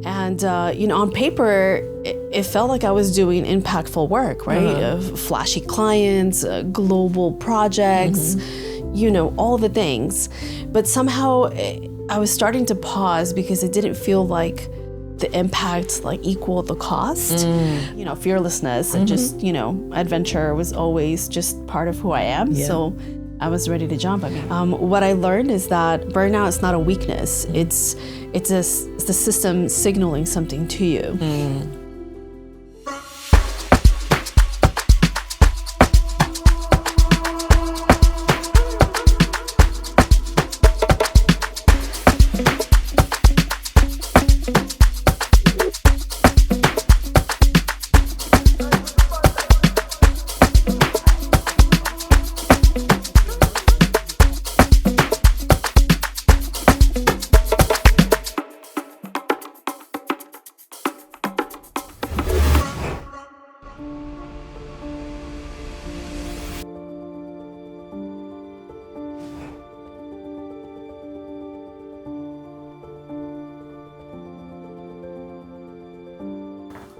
And, on paper, it felt like I was doing impactful work, right? Flashy clients, global projects, all the things. But somehow I was starting to pause because it didn't feel like the impact equaled the cost. Fearlessness and just, adventure was always just part of who I am. Yeah. So I was ready to jump. What I learned is that burnout is not a weakness. It's the system signaling something to you.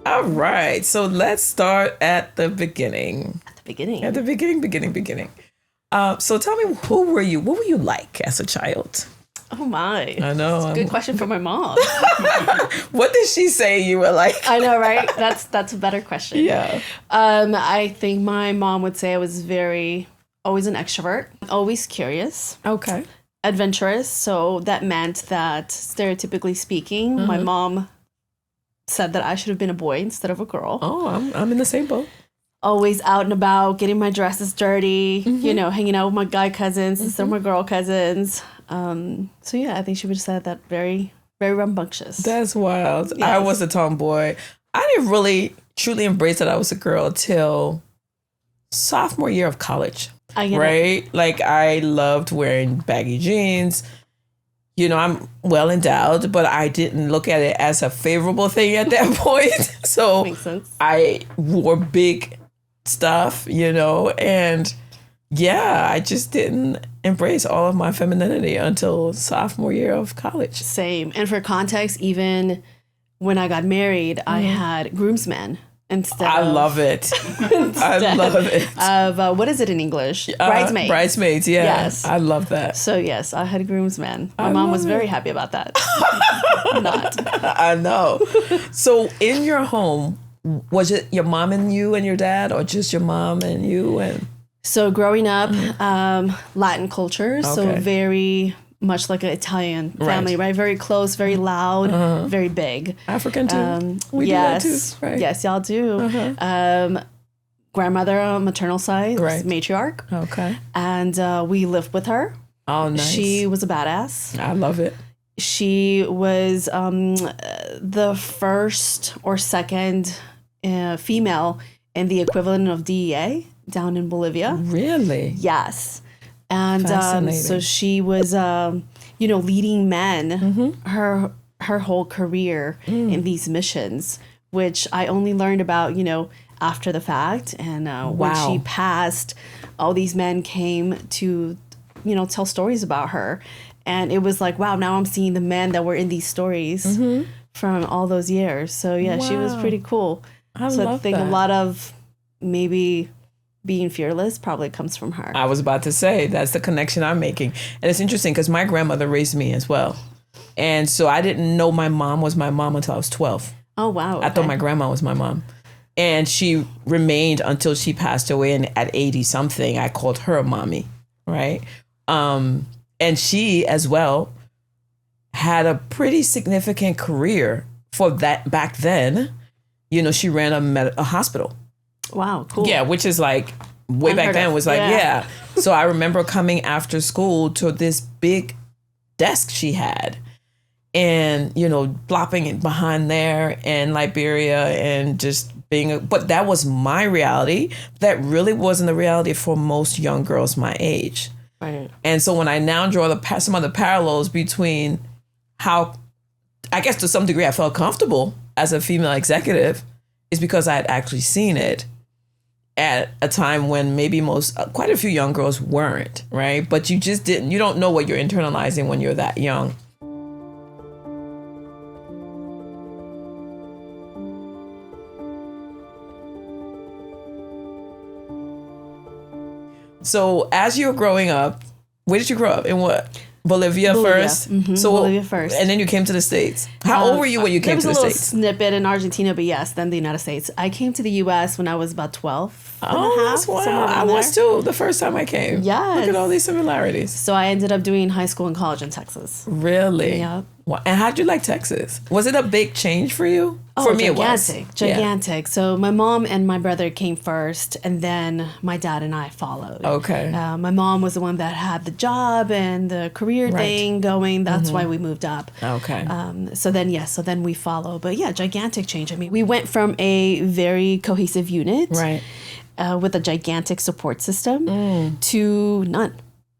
All right, so let's start at the beginning. At the beginning. Beginning. So tell me, who were you? What were you like as a child? Oh my! I know. That's a good question for my mom. What did she say you were like? I know, right? That's a better question. Yeah. I think my mom would say I was always an extrovert, always curious. Okay. Adventurous. So that meant that, stereotypically speaking, my mom said that I should have been a boy instead of a girl. Oh, I'm in the same boat. Always out and about, getting my dresses dirty, hanging out with my guy cousins instead of my girl cousins. So yeah, I think she would have said that very, very rambunctious. That's wild. Yes. I was a tomboy. I didn't really truly embrace that I was a girl till sophomore year of college. Right? Like, I loved wearing baggy jeans. I'm well endowed, but I didn't look at it as a favorable thing at that point. So makes sense. I wore big stuff, and yeah, I just didn't embrace all of my femininity until sophomore year of college. Same. And for context, even when I got married, I had groomsmen. I love it. I love it. Of what is it in English? Bridesmaids. Bridesmaids, yeah. Yes. I love that. So yes, I had groomsmen. My mom was very happy about that. Not. I know. So in your home, was it your mom and you and your dad, or just your mom and you? And so growing up, Latin culture, so Okay. very much like an Italian family, right? Very close, very loud, very big. African too. We yes, do that too, right? Yes, y'all do. Grandmother on maternal side, Right. matriarch. Okay. And we lived with her. Oh, nice. She was a badass. I love it. She was the first or second female in the equivalent of DEA down in Bolivia. Really? Yes. And Fascinating. so she was, leading men her whole career in these missions, which I only learned about, after the fact. And when she passed, all these men came to, tell stories about her. And it was like, wow, now I'm seeing the men that were in these stories from all those years. So yeah, she was pretty cool. I I think a lot of maybe being fearless probably comes from her. I was about to say, that's the connection I'm making. And it's interesting because my grandmother raised me as well. And so I didn't know my mom was my mom until I was 12. Oh, wow. Okay. I thought my grandma was my mom. And she remained until she passed away. And at 80 something, I called her mommy. Right. And she as well had a pretty significant career for that back then. She ran a hospital. Wow, cool. Yeah, which is like way back then was like, yeah. So I remember coming after school to this big desk she had and, plopping it behind there in Liberia and just being, but that was my reality. That really wasn't the reality for most young girls my age. Right. And so when I now draw some of the parallels between how, I guess to some degree I felt comfortable as a female executive is because I had actually seen it at a time when maybe quite a few young girls weren't, right? But you don't know what you're internalizing when you're that young. So as you were growing up, where did you grow up? In what? Bolivia first? Mm-hmm. So Bolivia first. And then you came to the States. How old were you when you came to the States? There was a little snippet in Argentina, but yes, then the United States. I came to the U.S. when I was about 12 and a half. That's wild. I was too the first time I came. Yes. Look at all these similarities. So I ended up doing high school and college in Texas. Really? Yeah. Wow. And how'd you like Texas? Was it a big change for you? For me, gigantic, it was. gigantic. Yeah. So my mom and my brother came first, and then my dad and I followed. Okay. My mom was the one that had the job and the career thing going. That's why we moved up. Okay. So then we follow. But yeah, gigantic change. I mean, we went from a very cohesive unit, right, with a gigantic support system to none.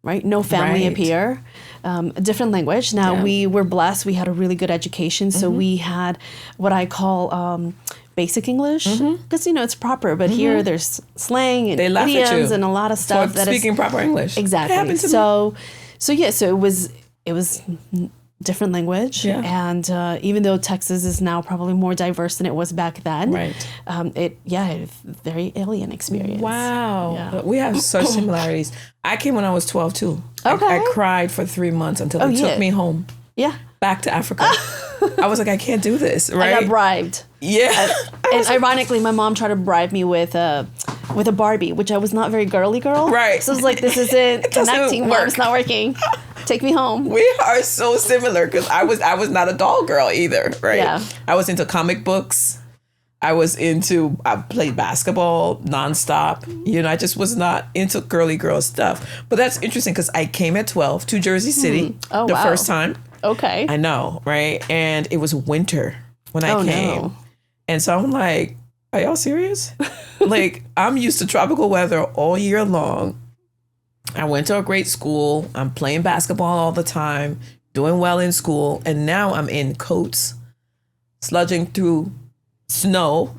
Right? No family up here. A different language. Now, we were blessed. We had a really good education. So we had what I call basic English. Because, it's proper. But here there's slang and idioms and a lot of stuff. For speaking proper English. Exactly. So it was different language. Yeah. And even though Texas is now probably more diverse than it was back then, very alien experience. Wow. Yeah. We have such similarities. I came when I was 12 too. Okay. I cried for 3 months until they took me home. Yeah. Back to Africa. I was like, I can't do this, right? I got bribed. Yeah. And ironically, my mom tried to bribe me with a Barbie, which I was not very girly girl. Right. So I was like, this isn't connecting. Mom, it's not working. Take me home. We are so similar because I was not a doll girl either, right? Yeah. I was into comic books. I played basketball nonstop. I just was not into girly girl stuff. But that's interesting because I came at 12 to Jersey City first time. Okay. I know, right? And it was winter when I came. No. And so I'm like, are y'all serious? Like, I'm used to tropical weather all year long. I went to a great school. I'm playing basketball all the time, doing well in school. And now I'm in coats, sludging through snow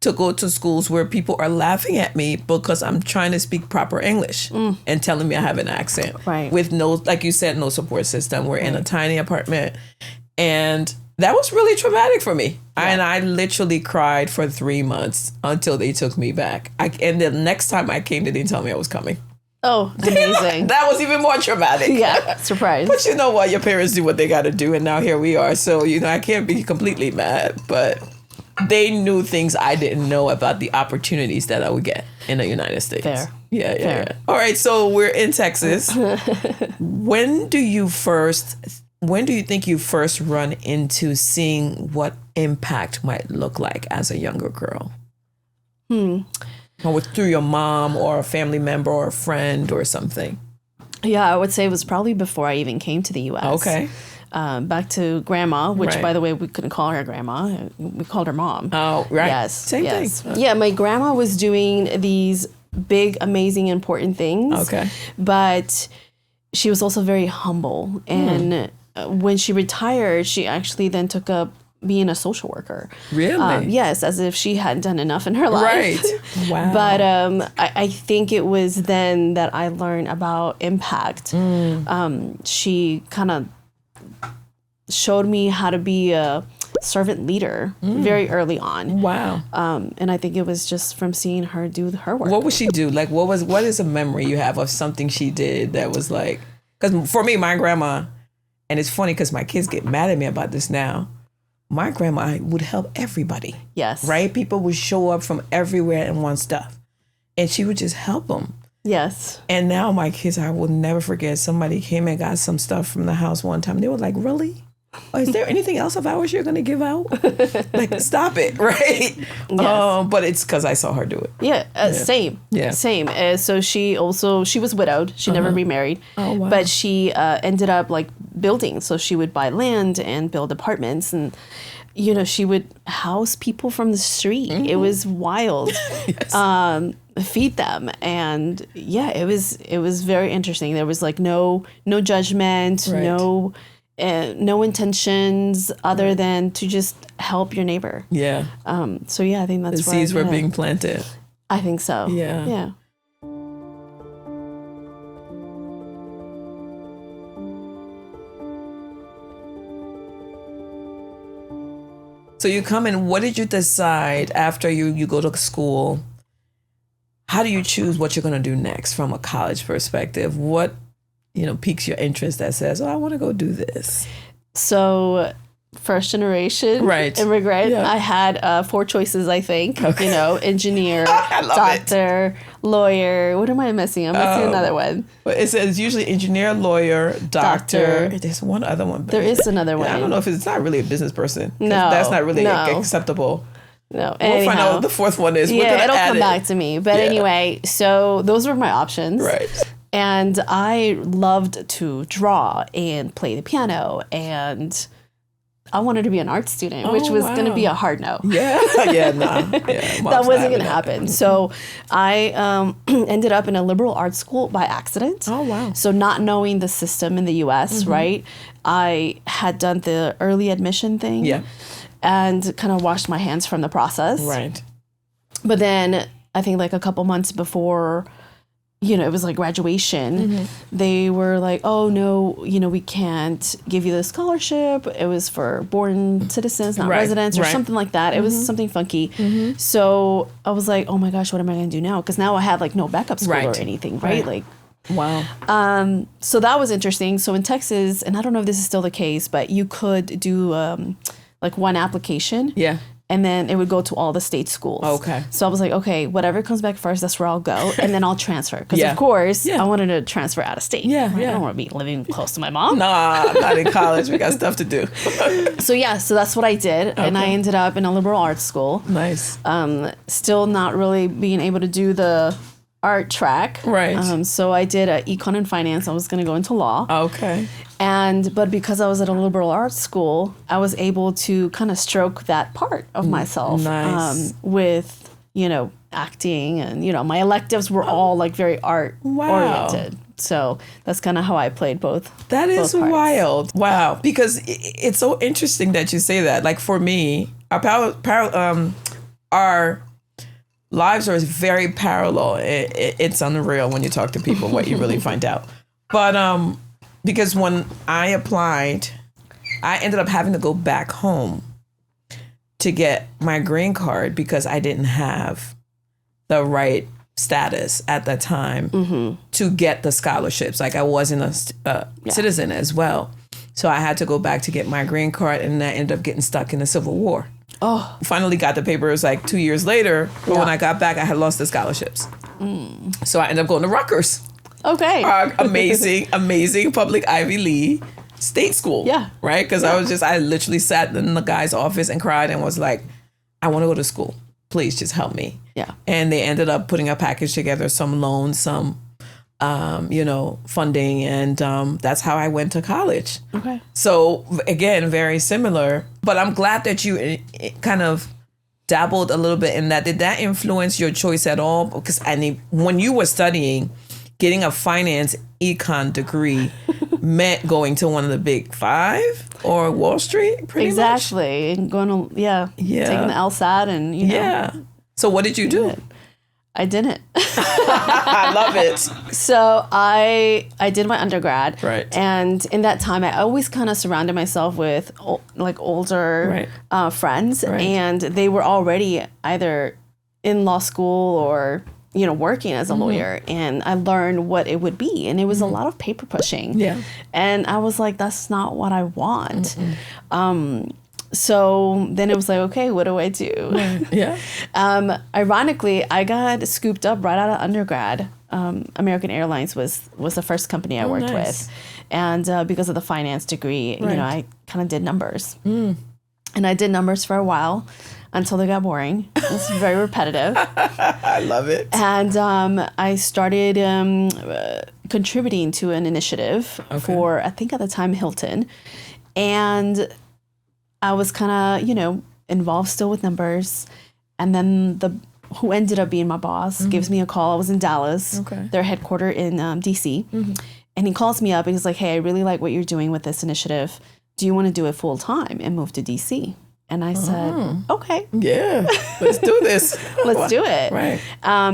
to go to schools where people are laughing at me because I'm trying to speak proper English and telling me I have an accent. Right. With no, like you said, no support system. We're in a tiny apartment. And that was really traumatic for me. Yeah. And I literally cried for 3 months until they took me back. And the next time I came, they didn't tell me I was coming. Oh, amazing. That was even more traumatic. Yeah, surprise. But you know what? Your parents do what they got to do. And now here we are. So, I can't be completely mad. But they knew things I didn't know about the opportunities that I would get in the United States. Fair. Yeah. All right. So we're in Texas. When do you think you first run into seeing what impact might look like as a younger girl? Or through your mom or a family member or a friend or something? Yeah, I would say it was probably before I even came to the U.S. Okay. Back to grandma, which, by the way, we couldn't call her grandma. We called her mom. Oh, right. Yes. Same thing. Yeah, my grandma was doing these big, amazing, important things. Okay. But she was also very humble. And when she retired, she actually then took up being a social worker. Really? Yes, as if she hadn't done enough in her life. Right. Wow. But I think it was then that I learned about impact. She kind of showed me how to be a servant leader very early on. Wow. And I think it was just from seeing her do her work. What would she do? Like, what is a memory you have of something she did that was like, because for me, my grandma, and it's funny because my kids get mad at me about this now, my grandma would help everybody. Yes. Right? People would show up from everywhere and want stuff. And she would just help them. Yes. And now my kids, I will never forget, somebody came and got some stuff from the house one time. They were like, really? Oh, is there anything else of ours you're going to give out? Like, stop it, right? Yes. But it's because I saw her do it. Yeah, same. Yeah. Same. So she was widowed. She never remarried. Oh, wow. But she ended up like building. So she would buy land and build apartments, and she would house people from the street. It was wild. Yes. Feed them, and it was very interesting. There was like no judgment, right. No intentions other than to just help your neighbor. Yeah. So I think that's the seeds were being planted. I think so. Yeah. Yeah. So you come in, what did you decide after you go to school? how do you choose what you're going to do next from a college perspective? What, piques your interest that says, oh, I want to go do this? So first generation immigrant. Yeah. I had 4 choices, I think. Okay. Engineer, doctor, lawyer. What am I missing? I'm missing another one. But it says usually engineer, lawyer, doctor. There's one other one. There is another one. I don't know if it's not really a business person. No. That's not really acceptable. No. We'll find out what the 4th one is. Yeah, it'll come back to me. But anyway, so those were my options. Right. And I loved to draw and play the piano, and I wanted to be an art student, which was going to be a hard no. Yeah, that wasn't going to happen. So I ended up in a liberal arts school by accident. Oh, wow. So not knowing the system in the U.S., right? I had done the early admission thing and kind of washed my hands from the process. Right. But then I think like a couple months before, it was like graduation, they were like, oh, no, we can't give you the scholarship. It was for born citizens, not residents, or something like that. It was something funky. So I was like, oh my gosh, what am I going to do now? Because now I had like no backup school or anything, right? Like, wow. So that was interesting. So in Texas, and I don't know if this is still the case, but you could do like one application. Yeah. And then it would go to all the state schools. Okay. So I was like, okay, whatever comes back first, that's where I'll go. And then I'll transfer. Because, of course, I wanted to transfer out of state. Yeah, right? I don't want to be living close to my mom. Nah, not in college. We got stuff to do. So that's what I did. Okay. And I ended up in a liberal arts school. Nice. Still not really being able to do the art track. Right. So I did econ and finance. I was going to go into law. Okay. But because I was at a liberal arts school, I was able to kind of stroke that part of myself. Nice. With, acting and, my electives were all like very art oriented. So that's kind of how I played both. That is wild. Wow. Because it's so interesting that you say that. Like for me, our lives are very parallel. It's unreal when you talk to people what you really find out. But because when I applied, I ended up having to go back home to get my green card because I didn't have the right status at that time to get the scholarships. Like I wasn't a citizen as well. So I had to go back to get my green card, and I ended up getting stuck in the Civil War. Oh. Finally got the papers like 2 years later, but when I got back, I had lost the scholarships. So I ended up going to Rutgers. Okay. Our amazing public Ivy League state school. Yeah. Right? Because I literally sat in the guy's office and cried and was like, I want to go to school. Please just help me. Yeah. And they ended up putting a package together, some loans, some, funding. And that's how I went to college. Okay. So again, very similar. But I'm glad that you kind of dabbled a little bit in that. Did that influence your choice at all? Because when you were studying, getting a finance econ degree meant going to one of the big 5 or Wall Street, pretty much. Exactly. And going to, taking the LSAT and, Yeah. So what did you do? I didn't. I love it. So I did my undergrad. Right. And in that time, I always kind of surrounded myself with older friends. Right. And they were already either in law school or working as a lawyer, and I learned what it would be, and it was a lot of paper pushing. Yeah. And I was like, that's not what I want. So then it was like, okay, what do I do? Yeah. Ironically, I got scooped up right out of undergrad. American Airlines was the first company I worked with. And because of the finance degree, I kind of did numbers. And I did numbers for a while until they got boring. It's very repetitive. I love it. And I started contributing to an initiative for, I think at the time, Hilton. And I was kind of, involved still with numbers. And then who ended up being my boss gives me a call. I was in Dallas. Okay. They're headquartered in D.C. And he calls me up and he's like, hey, I really like what you're doing with this initiative. Do you want to do it full time and move to D.C.? And I said, okay. Yeah, let's do this. Let's do it. Right.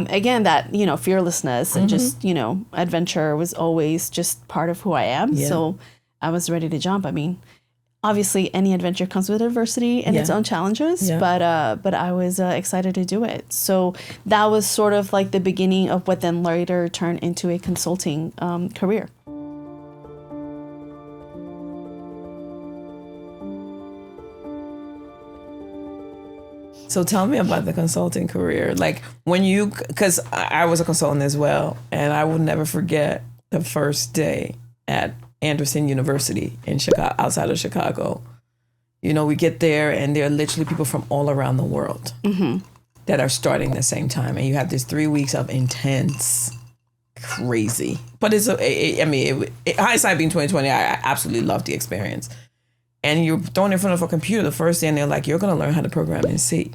Again, that, fearlessness and just, adventure was always just part of who I am. Yeah. So I was ready to jump. I mean, obviously any adventure comes with adversity and its own challenges, but I was excited to do it. So that was sort of like the beginning of what then later turned into a consulting career. So tell me about the consulting career. Like when you, because I was a consultant as well, and I will never forget the first day at Anderson University in Chicago, outside of Chicago. You know, we get there and there are literally people from all around the world that are starting the same time. And you have this 3 weeks of intense, crazy. But it's, hindsight being 2020, I absolutely loved the experience. And you're thrown in front of a computer the first day and they're like, you're going to learn how to program in C.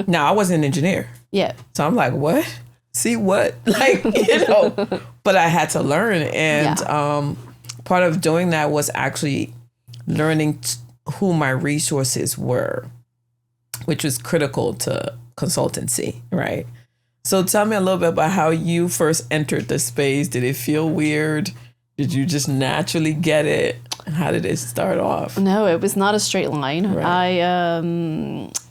Now, I wasn't an engineer. Yeah. So I'm like, what? See what? Like, but I had to learn. And part of doing that was actually learning who my resources were, which was critical to consultancy, right? So tell me a little bit about how you first entered the space. Did it feel weird? Did you just naturally get it? And how did it start off? No, it was not a straight line. Right.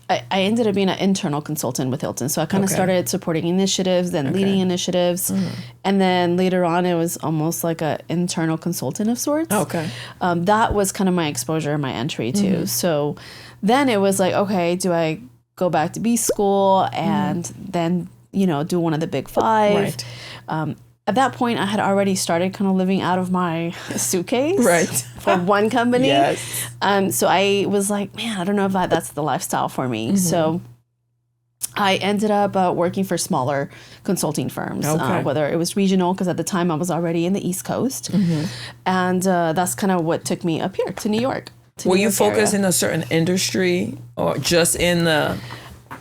I ended up being an internal consultant with Hilton. So I kind of started supporting initiatives, then leading initiatives. And then later on, it was almost like an internal consultant of sorts. Okay. That was kind of my exposure, my entry too. So then it was like, okay, do I go back to B school and then, do one of the big five? Right. At that point, I had already started kind of living out of my suitcase for one company. So I was like, man, I don't know if that's the lifestyle for me. So I ended up working for smaller consulting firms, whether it was regional, because at the time I was already in the East Coast. And that's kind of what took me up here to New York. Were you focused in a certain industry or just in the...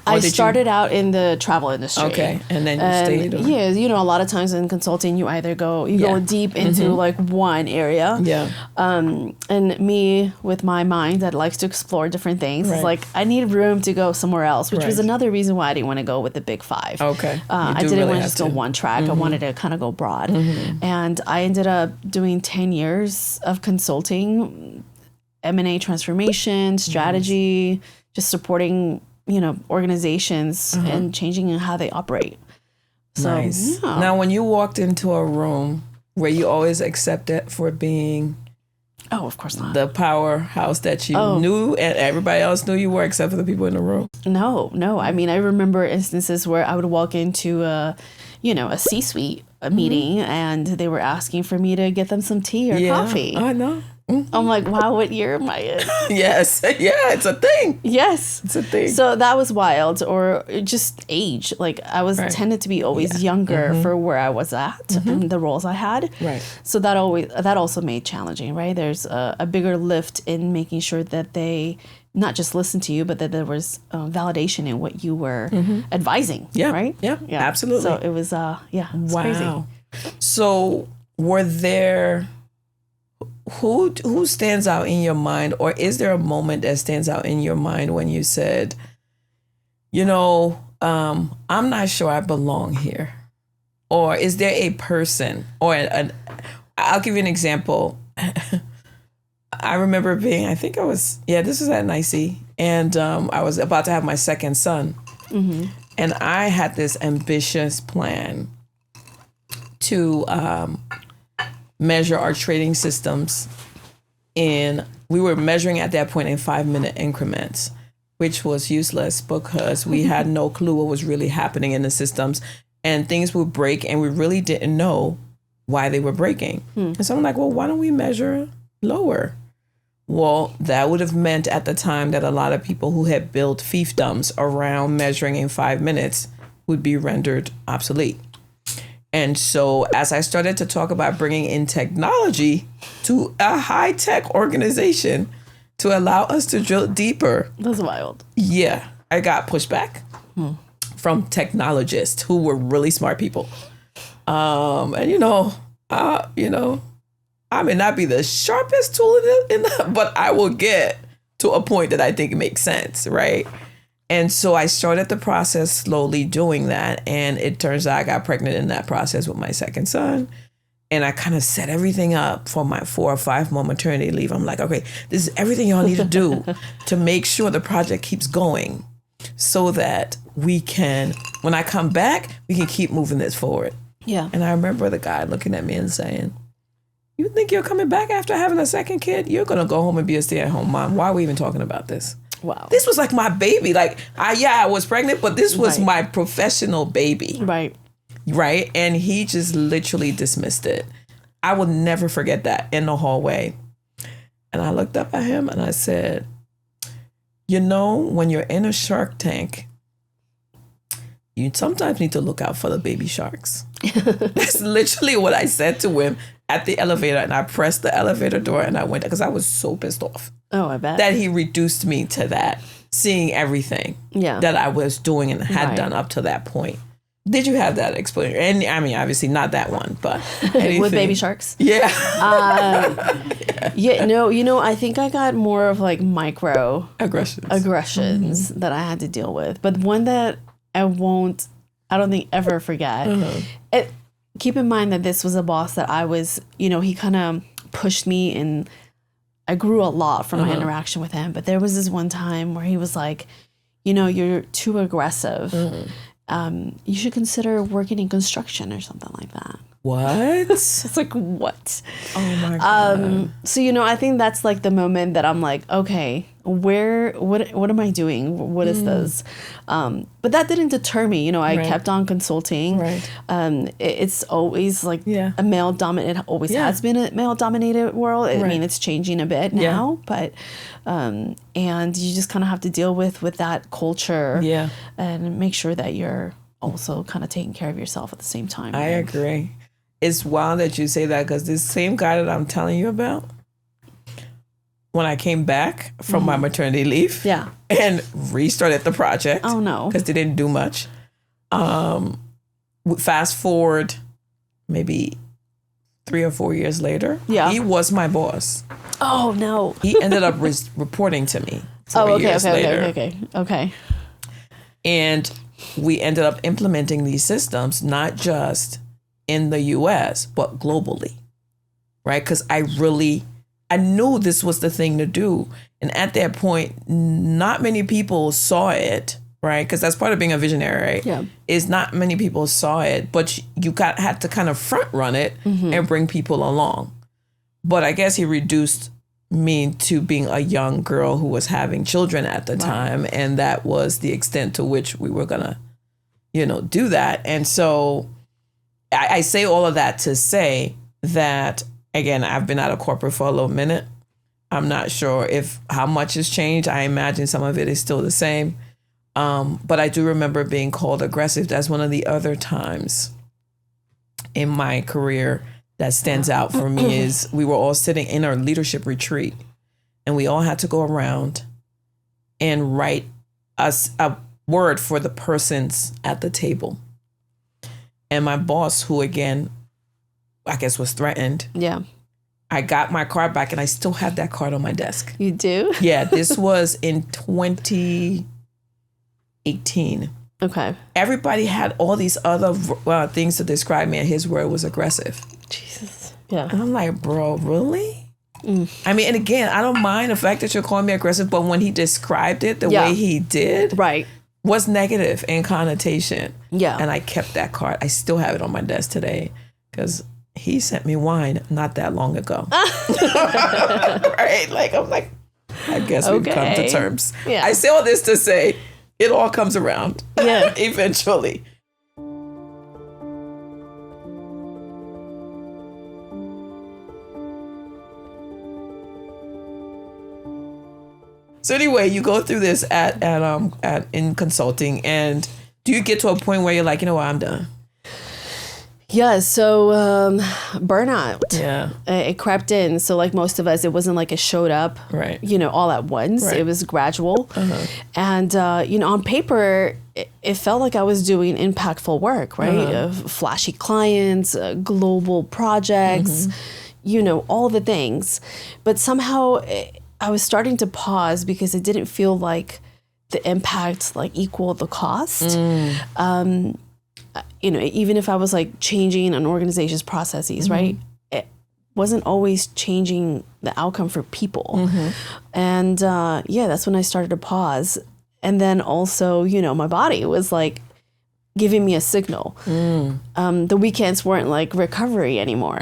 I started out in the travel industry. Okay, and then you stayed? Yeah, a lot of times in consulting, you either go deep into like one area. Yeah. And me, with my mind that likes to explore different things, it's like I need room to go somewhere else, which was another reason why I didn't want to go with the big five. Okay. I didn't want to just go one track. I wanted to kind of go broad. And I ended up doing 10 years of consulting, M&A transformation, strategy, just supporting organizations and changing how they operate. So, nice. Yeah. Now, when you walked into a room, were you always accepted for being... Oh, of course not. The powerhouse that you knew and everybody else knew you were, except for the people in the room? No. I mean, I remember instances where I would walk into a C-suite meeting and they were asking for me to get them some tea or coffee. I know. I'm like, wow, what year am I in? Yes. Yeah, it's a thing. Yes. It's a thing. So that was wild. Or just age. Like I was tended to be always younger for where I was at and the roles I had. Right. So that also made challenging, right? There's a bigger lift in making sure that they not just listen to you, but that there was validation in what you were advising. Yeah. Right? Yeah, absolutely. So it was, it's crazy. So were there... Who stands out in your mind, or is there a moment that stands out in your mind when you said, I'm not sure I belong here? Or is there a person or I'll give you an example. I remember this was at NICE, and I was about to have my second son. And I had this ambitious plan to measure our trading systems we were measuring at that point in 5-minute increments, which was useless because we had no clue what was really happening in the systems, and things would break and we really didn't know why they were breaking. And so I'm like, well, why don't we measure lower? Well, that would have meant at the time that a lot of people who had built fiefdoms around measuring in 5 minutes would be rendered obsolete. And so as I started to talk about bringing in technology to a high-tech organization to allow us to drill deeper. That's wild. Yeah. I got pushback from technologists who were really smart people. I may not be the sharpest tool but I will get to a point that I think makes sense, right? And so I started the process slowly doing that. And it turns out I got pregnant in that process with my second son. And I kind of set everything up for my 4 or 5 month maternity leave. I'm like, okay, this is everything y'all need to do to make sure the project keeps going so that we can, when I come back, we can keep moving this forward. Yeah. And I remember the guy looking at me and saying, you think you're coming back after having a second kid? You're going to go home and be a stay-at-home mom. Why are we even talking about this? Wow. This was like my baby. Like, I was pregnant, but this was my professional baby. Right. Right? And he just literally dismissed it. I will never forget that in the hallway. And I looked up at him and I said, you know, when you're in a shark tank, you sometimes need to look out for the baby sharks. That's literally what I said to him at the elevator. And I pressed the elevator door and I went, because I was so pissed off. Oh, I bet. That he reduced me to that, seeing everything that I was doing and had done up to that point. Did you have that experience? And I mean, obviously not that one, but anything. With baby sharks? Yeah. No, you know, I think I got more of like micro aggressions that I had to deal with. But one that I don't think ever forget. Keep in mind that this was a boss that I was, you know, he kind of pushed me and I grew a lot from my interaction with him. But there was this one time where he was like, you know, you're too aggressive. You should consider working in construction or something like that. What? It's like, what? Oh my God. So, you know, I think that's like the moment that I'm like, okay, what am I doing? What is this? But that didn't deter me. You know, I kept on consulting. Right. It's always like a male dominated, always has been a male dominated world. I mean, it's changing a bit now, but, and you just kind of have to deal with that culture and make sure that you're also kind of taking care of yourself at the same time. I agree. It's wild that you say that, because this same guy that I'm telling you about, when I came back from my maternity leave and restarted the project. Oh, no. Because they didn't do much. Fast forward maybe 3 or 4 years later, he was my boss. Oh, no. He ended up reporting to me 4 years later. Okay. And we ended up implementing these systems, not just in the US, but globally, right? Because I knew this was the thing to do. And at that point, not many people saw it, right? Because that's part of being a visionary, right? Yeah. Is not many people saw it, but you had to kind of front run it and bring people along. But I guess he reduced me to being a young girl who was having children at the time. And that was the extent to which we were going to, you know, do that. And so I say all of that to say that, again, I've been out of corporate for a little minute. I'm not sure how much has changed. I imagine some of it is still the same. But I do remember being called aggressive. That's one of the other times in my career that stands out for me is we were all sitting in our leadership retreat and we all had to go around and write us a word for the persons at the table. And my boss, who again, I guess was threatened. Yeah. I got my card back and I still have that card on my desk. You do? Yeah, this was in 2018. Okay. Everybody had all these other things to describe me, and his word was aggressive. Jesus. Yeah. And I'm like, bro, really? I mean, and again, I don't mind the fact that you're calling me aggressive, but when he described it the way he did, was negative in connotation. Yeah. And I kept that card. I still have it on my desk today because he sent me wine not that long ago. Right? Like, I'm like, I guess we've come to terms. Yeah. I say all this to say it all comes around. Yeah. Eventually. So anyway, you go through this in consulting, and do you get to a point where you're like, you know what, I'm done? Yeah, so burnout. Yeah. It crept in. So like most of us, it wasn't like it showed up, right, you know, all at once. Right. It was gradual. And, you know, on paper, it felt like I was doing impactful work, right? Flashy clients, global projects, you know, all the things. But somehow I was starting to pause because it didn't feel like the impact like equaled the cost. even if I was like changing an organization's processes, right? It wasn't always changing the outcome for people. And that's when I started to pause. And then also, my body was like giving me a signal. The weekends weren't like recovery anymore.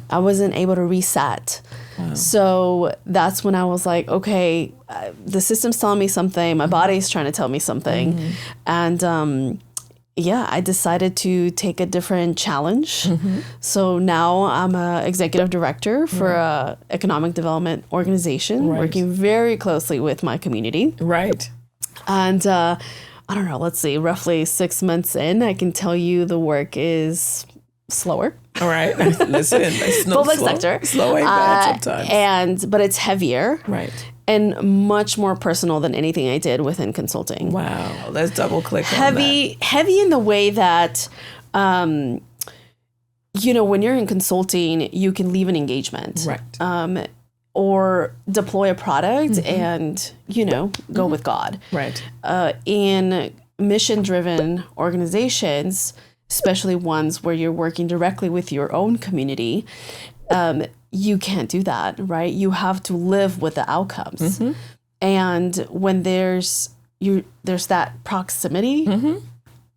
I wasn't able to reset. Wow. So that's when I was like, okay, the system's telling me something. My body's trying to tell me something. And I decided to take a different challenge. So now I'm an executive director for a economic development organization, working very closely with my community. Right. And I don't know, let's see, roughly 6 months in, I can tell you the work is slower. All right. Listen, it's no public sector. Slow ain't bad sometimes. But it's heavier. Right. And much more personal than anything I did within consulting. Wow. Let's double click on that. Heavy in the way that, when you're in consulting, you can leave an engagement. Right. Or deploy a product and, go with God. Right. In mission-driven organizations, especially ones where you're working directly with your own community, you can't do that, right? You have to live with the outcomes. And when there's that proximity,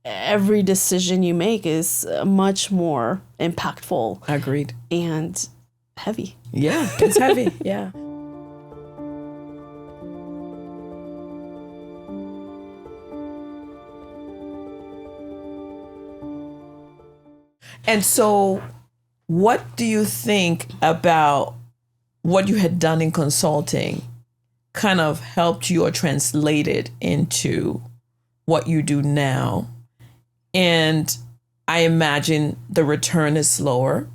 every decision you make is much more impactful. Agreed. And heavy. Yeah, it's heavy. Yeah. And so what do you think about what you had done in consulting kind of helped you or translated into what you do now? And I imagine the return is slower,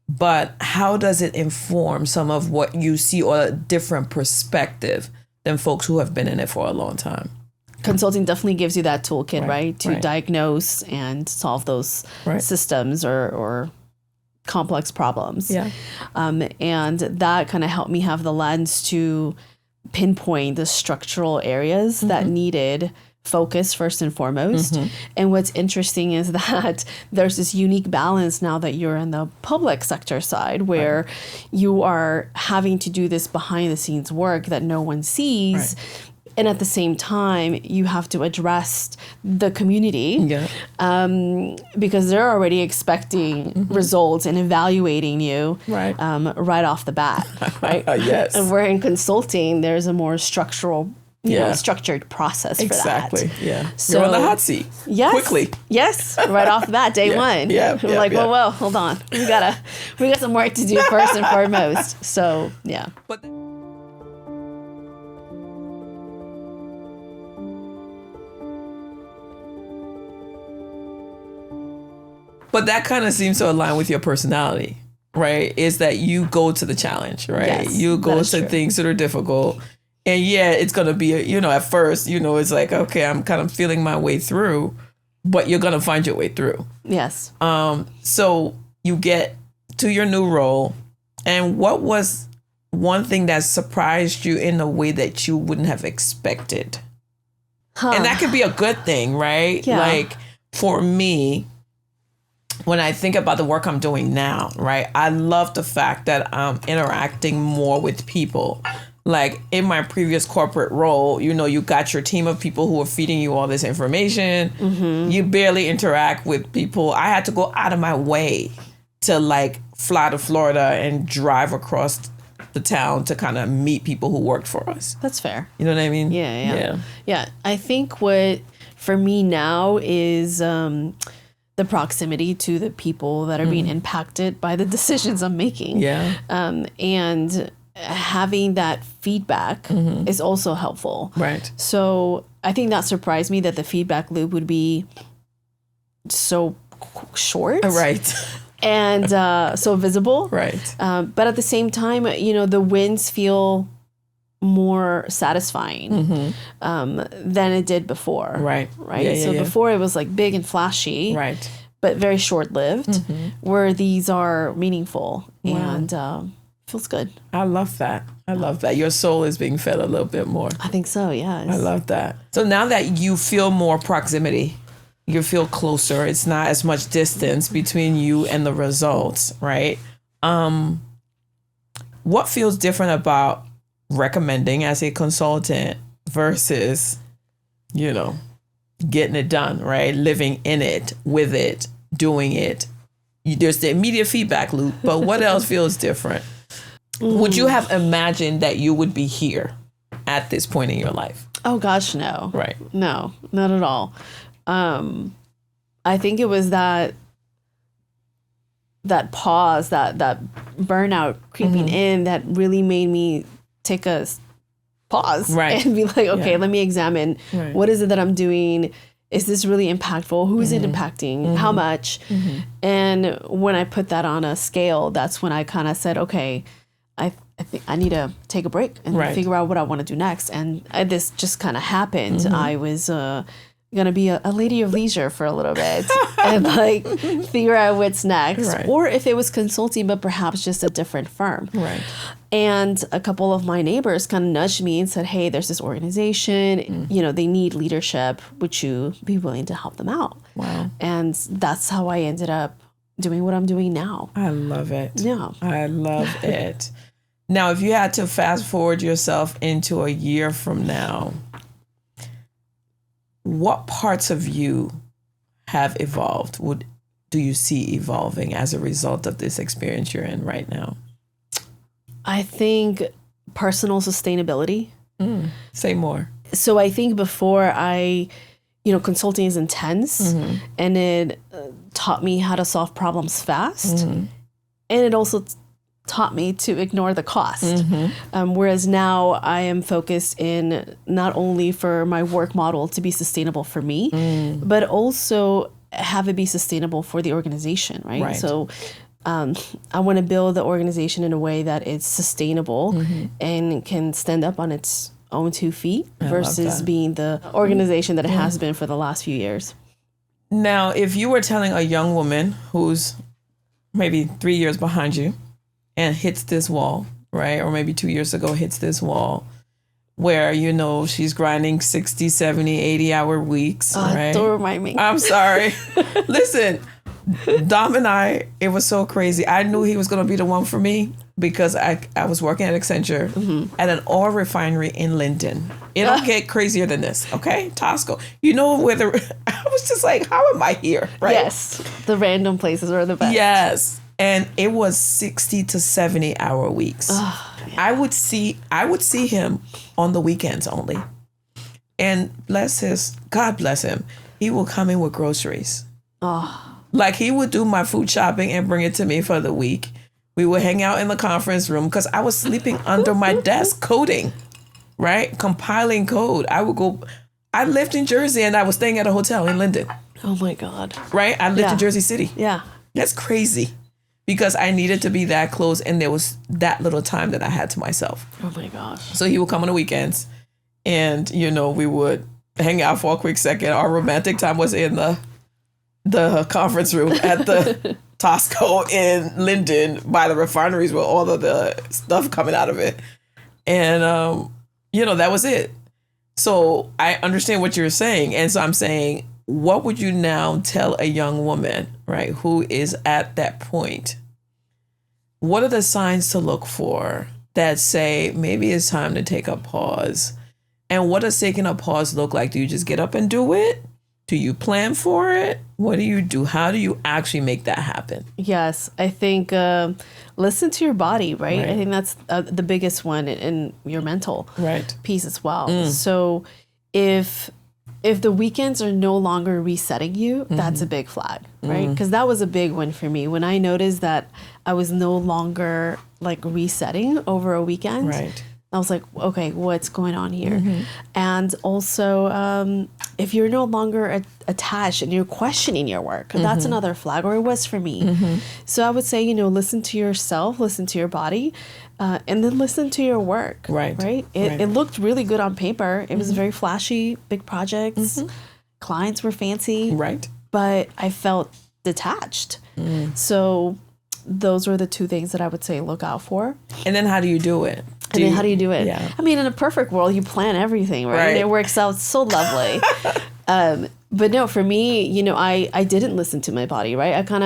but how does it inform some of what you see or a different perspective than folks who have been in it for a long time? Consulting definitely gives you that toolkit, right? To diagnose and solve those systems or complex problems. Yeah. And that kind of helped me have the lens to pinpoint the structural areas that needed focus first and foremost. And what's interesting is that there's this unique balance now that you're in the public sector side where you are having to do this behind the scenes work that no one sees. And at the same time, you have to address the community because they're already expecting results and evaluating you right off the bat, right? Yes. And we're in consulting, there's a more structured process for that. Exactly. Yeah. So, you're on the hot seat. Yes. Quickly. Yes. Right off the bat, day one. Yeah. We're like, whoa, hold on. We got some work to do first and foremost. So yeah. But that kind of seems to align with your personality, right? Is that you go to the challenge, right? Yes, you go to things that are difficult. And it's going to be, at first, it's like, okay, I'm kind of feeling my way through, but you're going to find your way through. Yes. So you get to your new role. And what was one thing that surprised you in a way that you wouldn't have expected? And that could be a good thing, right? Yeah. Like for me, when I think about the work I'm doing now, right, I love the fact that I'm interacting more with people. Like in my previous corporate role, you got your team of people who are feeding you all this information. You barely interact with people. I had to go out of my way to like fly to Florida and drive across the town to kind of meet people who worked for us. That's fair. You know what I mean? Yeah. I think what for me now is the proximity to the people that are being impacted by the decisions I'm making. Yeah. And having that feedback is also helpful. Right. So I think that surprised me that the feedback loop would be so short. Right. And so visible. Right. But at the same time, the wins feel more satisfying than it did before. Right. So before it was like big and flashy. Right. But very short-lived, where these are meaningful and feels good. I love that. Your soul is being fed a little bit more. I think so, yes. I love that. So now that you feel more proximity, you feel closer. It's not as much distance between you and the results, right? What feels different about recommending as a consultant versus, getting it done, right? Living in it, with it, doing it. There's the immediate feedback loop, but what else feels different? Would you have imagined that you would be here at this point in your life? Oh gosh, no. Right. No, not at all. I think it was that pause, that burnout creeping in that really made me take a pause and be like, okay, let me examine what is it that I'm doing? Is this really impactful? Who is it impacting? How much? And when I put that on a scale, that's when I kind of said, okay, I think I need to take a break and figure out what I want to do next. And this just kind of happened. I was going to be a lady of leisure for a little bit and like figure out what's next. Or if it was consulting, but perhaps just a different firm. And a couple of my neighbors kind of nudged me and said, hey, there's this organization, they need leadership. Would you be willing to help them out? Wow. And that's how I ended up doing what I'm doing now. I love it. Yeah. I love it. Now, if you had to fast forward yourself into a year from now, what parts of you have evolved? Do you see evolving as a result of this experience you're in right now? I think personal sustainability. Say more. So I think before consulting is intense and it taught me how to solve problems fast. And it also taught me to ignore the cost. Whereas now I am focused in not only for my work model to be sustainable for me, but also have it be sustainable for the organization, right? So I want to build the organization in a way that it's sustainable and can stand up on its own 2 feet versus being the organization that it has been for the last few years. Now, if you were telling a young woman who's maybe 3 years behind you and hits this wall, right? Or maybe 2 years ago hits this wall where, she's grinding 60, 70, 80-hour weeks, right? Don't remind me. I'm sorry. Listen, Dom and I, it was so crazy. I knew he was going to be the one for me because I was working at Accenture at an oil refinery in Linden. It don't get crazier than this, okay? Tosco. I was just like, how am I here, right? Yes, the random places are the best. Yes. And it was 60 to 70-hour weeks. Oh, yeah. I would see him on the weekends only. And God bless him, he will come in with groceries. Oh. Like he would do my food shopping and bring it to me for the week. We would hang out in the conference room because I was sleeping under my desk coding, right? Compiling code. I lived in Jersey and I was staying at a hotel in Linden. Oh my God. Right? I lived in Jersey City. Yeah. That's crazy. Because I needed to be that close and there was that little time that I had to myself. Oh my gosh. So he would come on the weekends and, we would hang out for a quick second. Our romantic time was in the conference room at the Tosco in Linden by the refineries with all of the stuff coming out of it. And, that was it. So I understand what you're saying. And so I'm saying, what would you now tell a young woman, right, who is at that point? What are the signs to look for that say maybe it's time to take a pause? And what does taking a pause look like? Do you just get up and do it? Do you plan for it? What do you do? How do you actually make that happen? Yes, I think listen to your body, right? I think that's the biggest one in your mental piece as well. So if the weekends are no longer resetting you, that's a big flag, right? Because that was a big one for me. When I noticed that I was no longer resetting over a weekend, I was like, okay, what's going on here? And also, if you're no longer attached and you're questioning your work, that's another flag, or it was for me. So I would say, listen to yourself, listen to your body, and then listen to your work. Right? It looked really good on paper. It was very flashy, big projects. Clients were fancy. But I felt detached. So those were the two things that I would say look out for. And then how do you do it? How do you do it? Yeah. I mean, in a perfect world, you plan everything, right? It works out so lovely. But no, for me, you know, I didn't listen to my body, right? I kind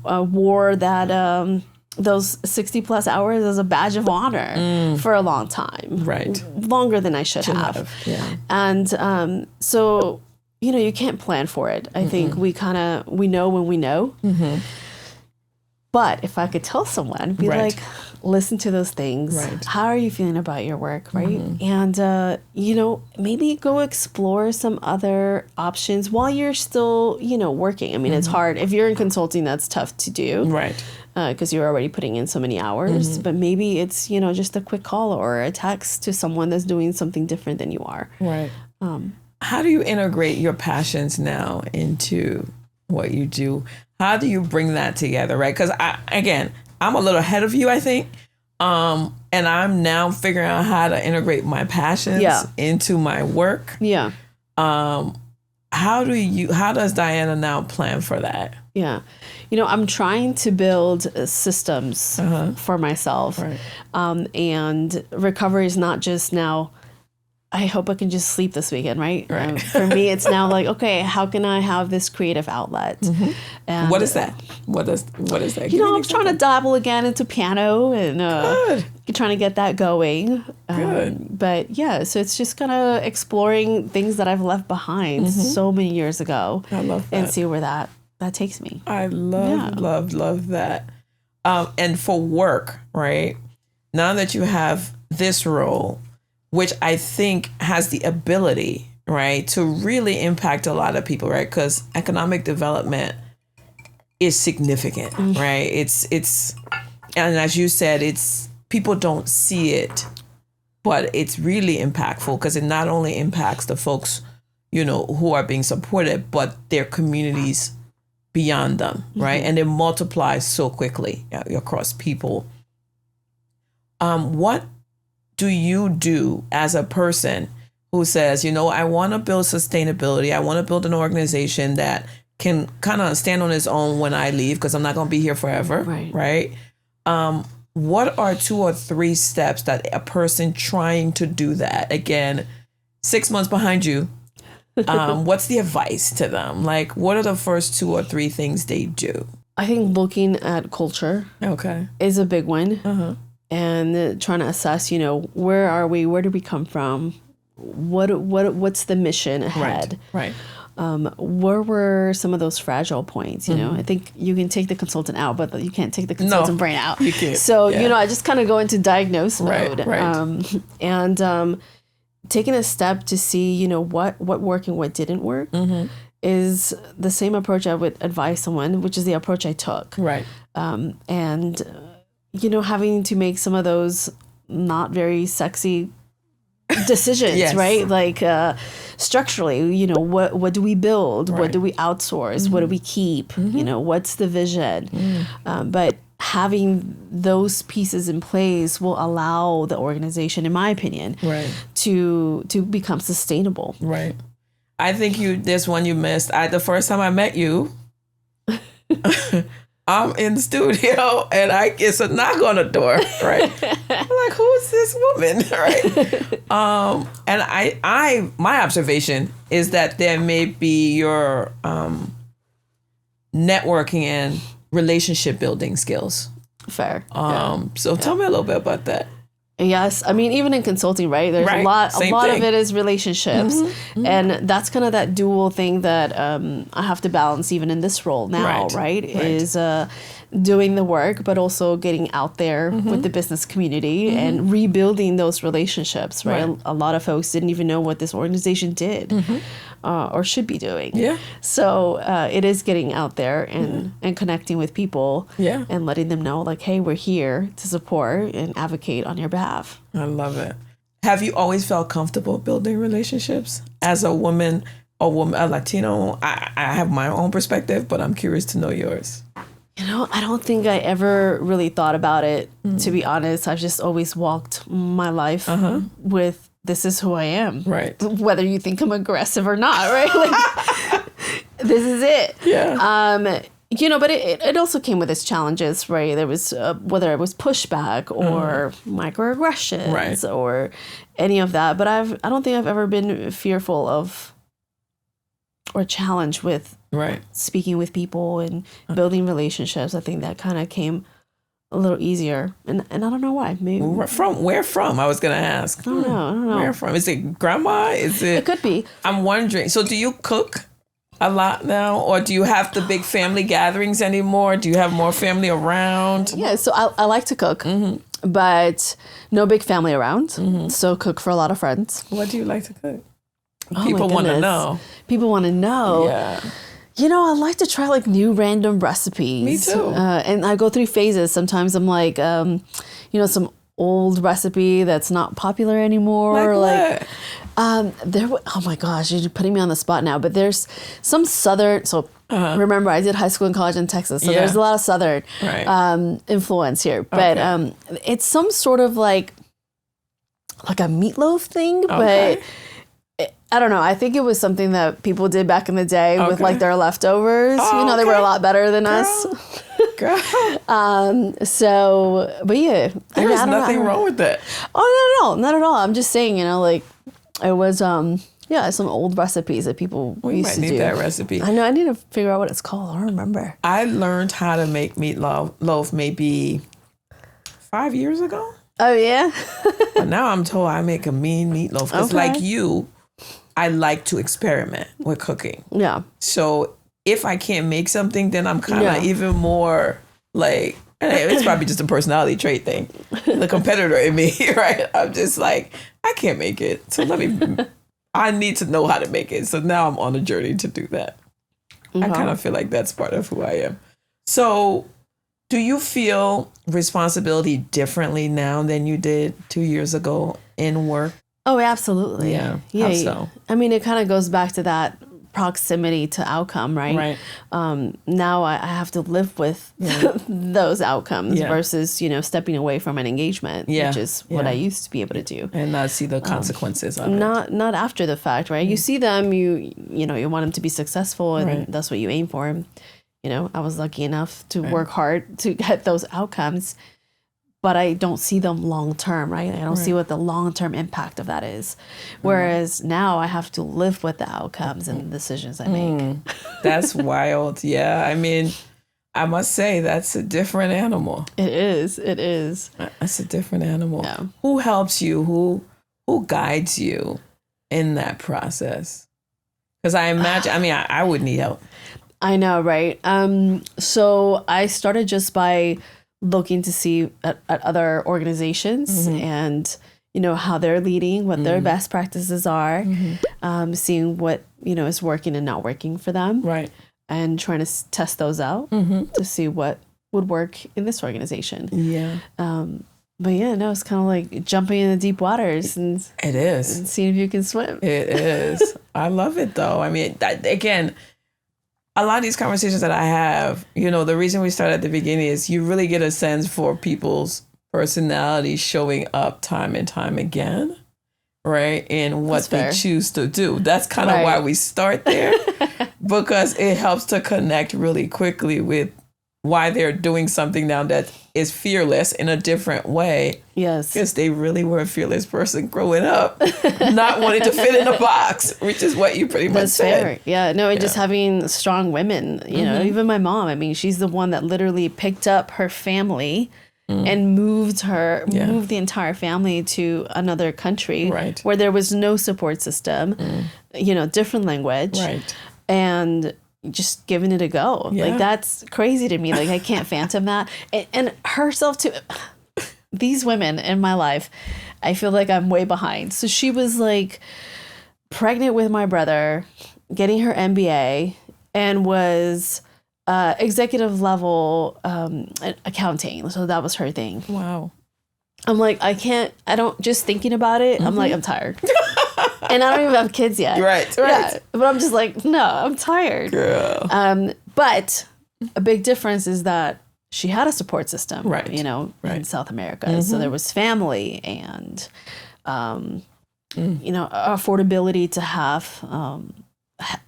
of wore that those 60 plus hours as a badge of honor for a long time. Right. Longer than I should have. Yeah. And so, you know, you can't plan for it. I think we know when we know. But if I could tell someone, be like, listen to those things. Right. How are you feeling about your work, right? And, you know, maybe go explore some other options while you're still, you know, working. I mean, it's hard. If you're in consulting, that's tough to do. Right. Because you're already putting in so many hours. But maybe it's, you know, just a quick call or a text to someone that's doing something different than you are. Right. How do you integrate your passions now into what you do? How do you bring that together, right? Because I'm a little ahead of you, I think. And I'm now figuring out how to integrate my passions into my work. Yeah. How does Dayana now plan for that? Yeah. You know, I'm trying to build systems for myself. Right. And recovery is not just now, I hope I can just sleep this weekend, right? For me, it's now like, okay, how can I have this creative outlet? And what is that? What is that? You know, I'm trying to dabble again into piano and trying to get that going. Good. But yeah, so it's just kind of exploring things that I've left behind so many years ago. I love that. And see where that takes me. I love that. And for work, right? Now that you have this role, which I think has the ability, right, to really impact a lot of people, right? Because economic development is significant, right? It's, and as you said, people don't see it, but it's really impactful because it not only impacts the folks, you know, who are being supported, but their communities beyond them, right? And it multiplies so quickly across people. What do you do as a person who says, you know, I want to build sustainability. I want to build an organization that can kind of stand on its own when I leave because I'm not going to be here forever. Right. What are 2 or 3 steps that a person trying to do that, again, 6 months behind you, what's the advice to them? Like, what are the first 2 or 3 things they do? I think looking at culture is a big one. And trying to assess, you know, where are we? Where do we come from? What's the mission ahead? Right. Where were some of those fragile points? You know, I think you can take the consultant out, but you can't take the consultant brain out. You can't. So, you know, I just kind of go into diagnose mode. And taking a step to see, you know, what worked and what didn't work is the same approach I would advise someone, which is the approach I took. Right. And you know, having to make some of those not very sexy decisions, right? Like structurally, you know, what do we build? What do we outsource? What do we keep? You know, what's the vision? But having those pieces in place will allow the organization, in my opinion, to become sustainable. Right. I think there's one you missed. The first time I met you, I'm in the studio and it's a knock on the door, right? I'm like, who is this woman, right? And my observation is that there may be your networking and relationship building skills. Fair. So tell me a little bit about that. Yes. I mean, even in consulting, right? There's a lot of it is relationships. And that's kind of that dual thing that I have to balance even in this role now, right? Is doing the work, but also getting out there with the business community and rebuilding those relationships, right? A lot of folks didn't even know what this organization did or should be doing. Yeah. So it is getting out there and connecting with people and letting them know, like, hey, we're here to support and advocate on your behalf. I love it. Have you always felt comfortable building relationships as a woman, a Latino? I have my own perspective, but I'm curious to know yours. You know, I don't think I ever really thought about it, to be honest. I've just always walked my life with, this is who I am. Right. Whether you think I'm aggressive or not, right? Like, this is it. Yeah. You know, but it also came with its challenges, right? There was, whether it was pushback or microaggressions or any of that. But I don't think I've ever been fearful of or challenge with speaking with people and building relationships. I think that kind of came a little easier, and I don't know why. Maybe where from? I was gonna ask. I don't know. Where from? Is it grandma? Is it? It could be. I'm wondering. So, do you cook a lot now, or do you have the big family gatherings anymore? Do you have more family around? Yeah. So I like to cook, but no big family around. So cook for a lot of friends. What do you like to cook? Oh, People want to know. People want to know. Yeah. You know, I like to try like new random recipes. Me too. And I go through phases. Sometimes I'm like, some old recipe that's not popular anymore. Like what? Oh my gosh, you're putting me on the spot now. But there's some Southern. So remember, I did high school and college in Texas. So there's a lot of Southern influence here. But it's some sort of like a meatloaf thing. But I don't know. I think it was something that people did back in the day with like their leftovers. They were a lot better than us. Girl. But yeah. There's nothing wrong with that. Oh, not at all. I'm just saying, it was, some old recipes that people used to do. We might need that recipe. I know. I need to figure out what it's called. I don't remember. I learned how to make meatloaf maybe 5 years ago. Oh, yeah? But now I'm told I make a mean meatloaf. Because like you, I like to experiment with cooking. Yeah. So if I can't make something, then I'm kind of even more like, it's probably just a personality trait thing. The competitor in me, right? I'm just like, I can't make it. So I need to know how to make it. So now I'm on a journey to do that. I kind of feel like that's part of who I am. So do you feel responsibility differently now than you did 2 years ago in work? Oh, absolutely. Yeah. Yeah. How so? I mean, it kind of goes back to that proximity to outcome, right? Now I have to live with those outcomes versus, stepping away from an engagement, which is what I used to be able to do. And not see the consequences of it. Not after the fact, right? You see them, you want them to be successful, and that's what you aim for. And, I was lucky enough to work hard to get those outcomes, but I don't see them long term, right? I don't see what the long term impact of that is. Whereas now I have to live with the outcomes and the decisions I make. That's wild. Yeah. I mean, I must say that's a different animal. It is. That's a different animal. Yeah. Who helps you? Who guides you in that process? Because I imagine, I would need help. I know, right? So I started just by looking to see at other organizations and, how they're leading, what their best practices are, seeing what, is working and not working for them. Right. And trying to test those out to see what would work in this organization. Yeah. But yeah, no, it's kind of like jumping in the deep waters and it is. And seeing if you can swim. It is. I love it though. I mean, again, a lot of these conversations that I have, the reason we start at the beginning is you really get a sense for people's personality showing up time and time again, right? And what they choose to do. That's kind of why we start there, because it helps to connect really quickly with why they're doing something now that is fearless in a different way. Yes. Because they really were a fearless person growing up, not wanting to fit in a box, which is what you pretty much said. Fair. Yeah. No, and just having strong women, even my mom, she's the one that literally picked up her family and moved the entire family to another country where there was no support system, different language. Right. And just giving it a go. Yeah. Like, that's crazy to me. Like, I can't phantom that. And herself too. These women in my life, I feel like I'm way behind. So she was like pregnant with my brother, getting her MBA, and was executive level accounting. So that was her thing. Wow. I'm like, just thinking about it, I'm like, I'm tired. And I don't even have kids yet. Right. Yeah, but I'm just like, no, I'm tired. Girl. But a big difference is that she had a support system, right. In South America. So there was family and, affordability to have,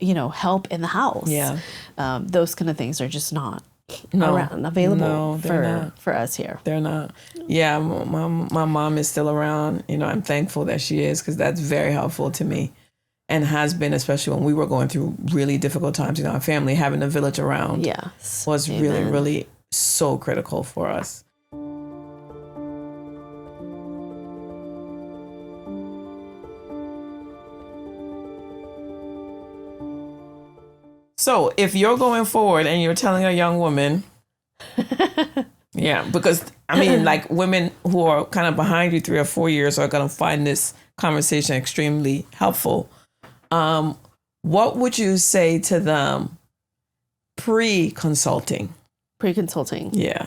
help in the house. Yeah. Those kind of things are just not available for us here. They're not. Yeah, my mom is still around. I'm thankful that she is, because that's very helpful to me. and has been, especially when we were going through really difficult times in our family, having a village around was really, really so critical for us. So if you're going forward and you're telling a young woman, because I mean, like women who are kind of behind you 3 or 4 years are going to find this conversation extremely helpful. What would you say to them pre-consulting? Pre-consulting. Yeah.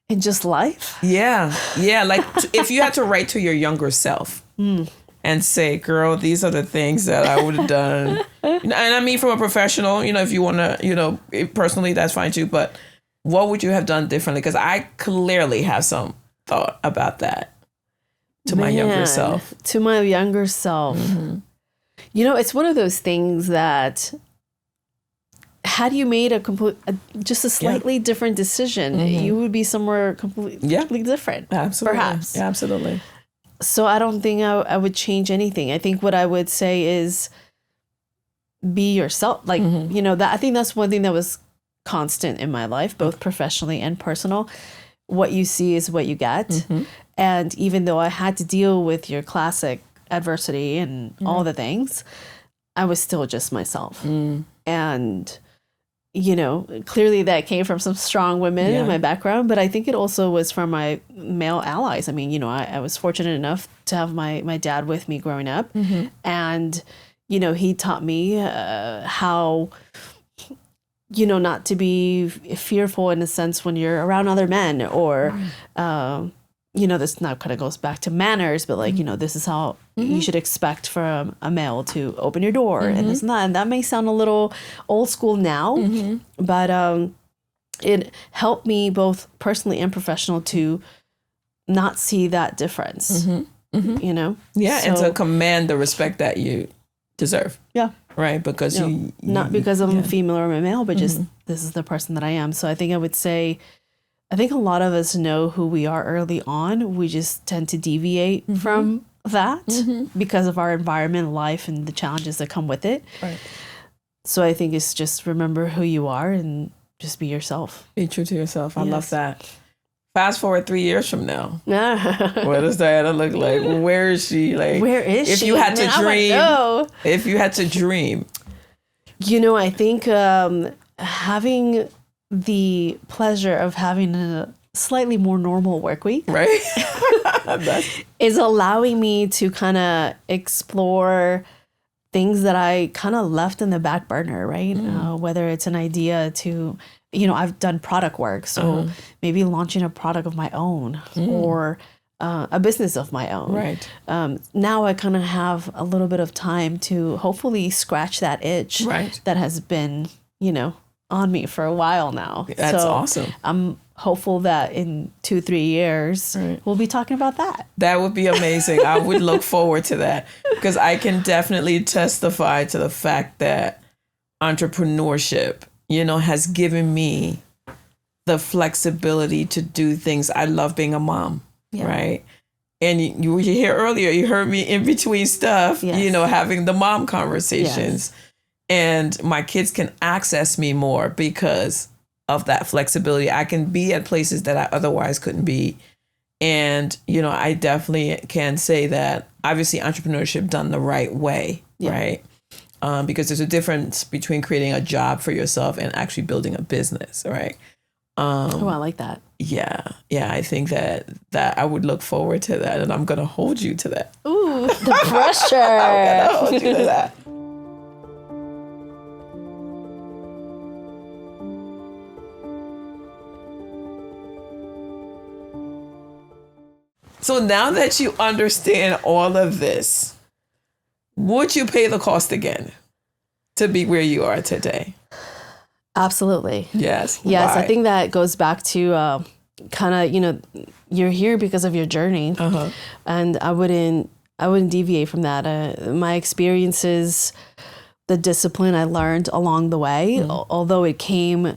In just life? Yeah. Yeah. Like if you had to write to your younger self and say, girl, these are the things that I would have done. And I mean, from a professional, if you want to, personally, that's fine too. But what would you have done differently? Because I clearly have some thought about that to my younger self. To my younger self. Mm-hmm. It's one of those things that had you made just a slightly different decision, you would be somewhere completely different. Absolutely. Perhaps. Yeah, absolutely. So I don't think I would change anything. I think what I would say is be yourself. Like, I think that's one thing that was constant in my life, both professionally and personal. What you see is what you get. Mm-hmm. And even though I had to deal with your classic adversity and all the things, I was still just myself. And, clearly that came from some strong women in my background, but I think it also was from my male allies. I mean, I was fortunate enough to have my dad with me growing up. And, he taught me how, not to be fearful in a sense when you're around other men or, this now kind of goes back to manners, but like, this is how you should expect from a male to open your door and this and that. And that may sound a little old school now, but it helped me both personally and professional to not see that difference, Yeah, and to command the respect that you deserve. Yeah. Right, because not because I'm a female or a male, but just this is the person that I am. So I think I would say, I think a lot of us know who we are early on. We just tend to deviate from that because of our environment, life, and the challenges that come with it. Right. So I think it's just remember who you are and just be yourself. Be true to yourself. I love that. Fast forward 3 years from now. What does Dayana look like? Where is she? Like, where is she? If you had to dream. If you had to dream. I think having the pleasure of having a slightly more normal work week, right, is allowing me to kind of explore things that I kind of left in the back burner, right? Whether it's an idea to, I've done product work, so maybe launching a product of my own or a business of my own. Right. Now I kind of have a little bit of time to hopefully scratch that itch that has been, on me for a while now. That's awesome. I'm hopeful that in 2-3 years, we'll be talking about that. That would be amazing. I would look forward to that because I can definitely testify to the fact that entrepreneurship, has given me the flexibility to do things. I love being a mom, right? And you were here earlier, you heard me in between stuff, having the mom conversations. Yes. And my kids can access me more because of that flexibility. I can be at places that I otherwise couldn't be. And, I definitely can say that obviously entrepreneurship done the right way, right? Because there's a difference between creating a job for yourself and actually building a business, right? I like that. Yeah. I think that I would look forward to that, and I'm going to hold you to that. Ooh, the pressure. I'm going to hold you to that. So now that you understand all of this, would you pay the cost again to be where you are today? Absolutely. Yes. Why? I think that goes back to kind of, you're here because of your journey. And I wouldn't deviate from that. My experiences, the discipline I learned along the way, although it came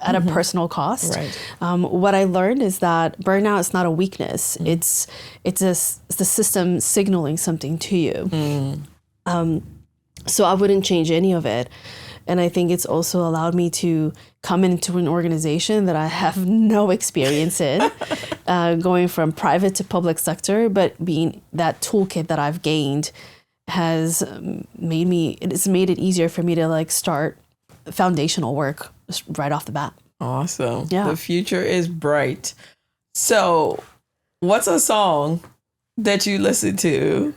at a personal cost. Right. What I learned is that burnout is not a weakness. It's the system signaling something to you. So I wouldn't change any of it. And I think it's also allowed me to come into an organization that I have no experience in, going from private to public sector, but being that toolkit that I've gained has it's made it easier for me to like start foundational work right off the bat. Awesome. Yeah. The future is bright. So what's a song that you listen to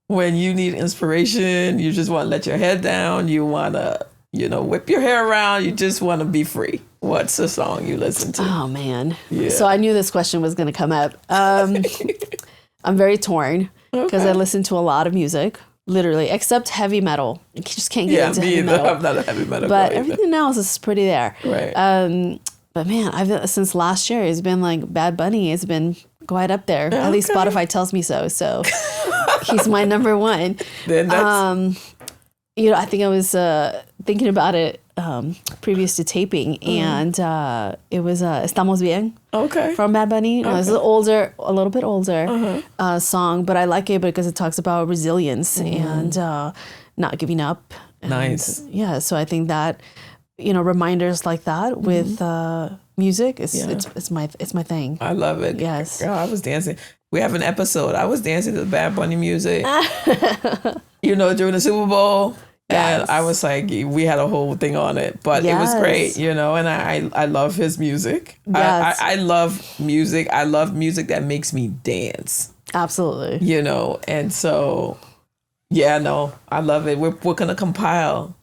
when you need inspiration? You just want to let your head down. You want to, whip your hair around. You just want to be free. What's a song you listen to? Oh, man. Yeah. So I knew this question was going to come up. I'm very torn because I listen to a lot of music, literally, except heavy metal. I just can't get into heavy metal. I'm not a heavy metal But guy everything else is pretty there. Right. But man, since last year, it's been like Bad Bunny has been quite up there. Okay. At least Spotify tells me so. So he's my number one. Then that's... I think I was thinking about it previous to taping, and it was Estamos Bien from Bad Bunny. It was a little bit older song, but I like it because it talks about resilience and not giving up. And, nice. Yeah, so I think that, reminders like that with music, it's my thing. I love it. Yes. Girl, I was dancing. We have an episode. I was dancing to the Bad Bunny music, during the Super Bowl. Yes. And I was like, we had a whole thing on it, but it was great, and I love his music. Yes. I love music. I love music that makes me dance. Absolutely. And so, I love it. We're going to compile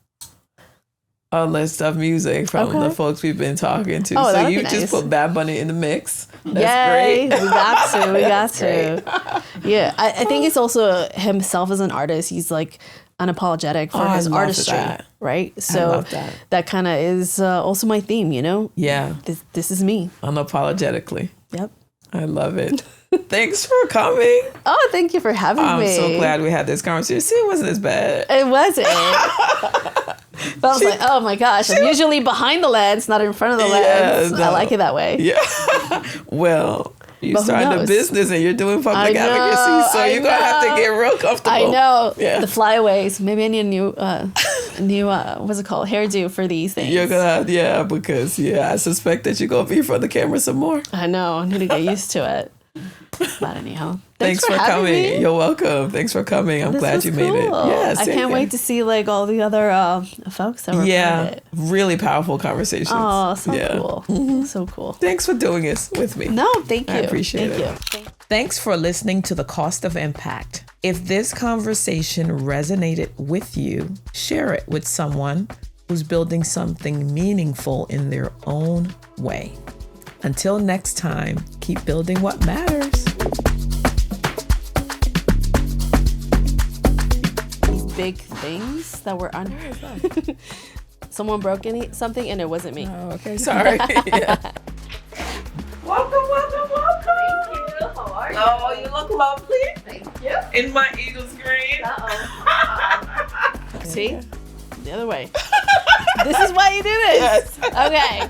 a list of music from the folks we've been talking to. Oh, so you nice. just put Bad Bunny in the mix. That's Yay, great. We got to. Yeah, I think it's also himself as an artist. He's like unapologetic for his artistry, right? So that kind of is also my theme, Yeah. This is me. Unapologetically. Yep. I love it. Thanks for coming. Oh, thank you for having me. I'm so glad we had this conversation. See, it wasn't as bad. It wasn't. But I was like, oh my gosh, I'm usually behind the lens, not in front of the lens. No. I like it that way. Yeah. Well, you started a business and you're doing public advocacy, so you're going to have to get real comfortable. I know. Yeah. The flyaways. Maybe I need a new what's it called? Hairdo for these things. You're going to, because I suspect that you're going to be in front of the camera some more. I know. I need to get used to it. But anyhow, thanks for coming. Me. You're welcome. Thanks for coming. I'm glad you made it. Yeah, I can't wait to see like all the other folks that were part of it. Really powerful conversations. Oh, so cool. Mm-hmm. So cool. Thanks for doing this with me. No, thank you. I appreciate it. Thanks for listening to The Cost of Impact. If this conversation resonated with you, share it with someone who's building something meaningful in their own way. Until next time, keep building what matters. These big things that were under as well. Someone broke something and it wasn't me. Oh, okay. Sorry. Welcome. Thank you. How are you? Oh, you look lovely. Thank you. In my Eagles green. See? The other way. This is why you do this. Yes. Okay.